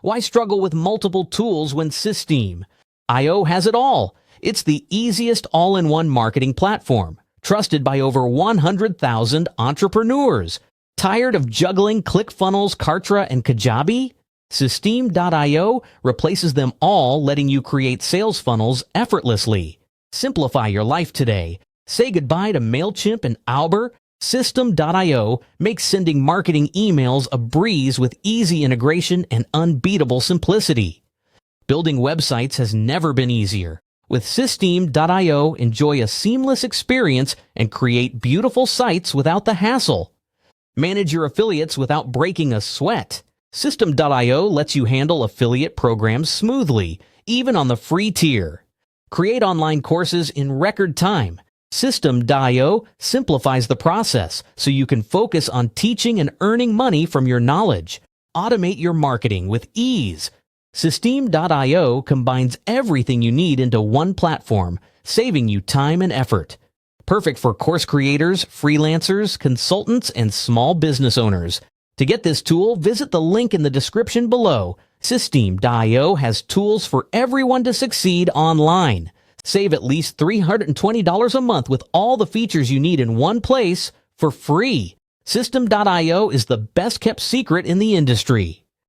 Why struggle with multiple tools when Systeme.io has it all? It's the easiest all-in-one marketing platform, trusted by over 100,000 entrepreneurs. Tired of juggling ClickFunnels, Kartra, and Kajabi? Systeme.io replaces them all, letting you create sales funnels effortlessly. Simplify your life today. Say goodbye to Mailchimp and AWeber. Systeme.io makes sending marketing emails a breeze with easy integration and unbeatable simplicity. Building websites has never been easier. With Systeme.io, enjoy a seamless experience and create beautiful sites without the hassle. Manage your affiliates without breaking a sweat. Systeme.io lets you handle affiliate programs smoothly, even on the free tier. Create online courses in record time. Systeme.io simplifies the process so you can focus on teaching and earning money from your knowledge. Automate your marketing with ease. Systeme.io combines everything you need into one platform, saving you time and effort. Perfect for course creators, freelancers, consultants, and small business owners. To get this tool, visit the link in the description below. Systeme.io has tools for everyone to succeed online. Save at least $320 a month with all the features you need in one place for free. Systeme.io is the best kept secret in the industry.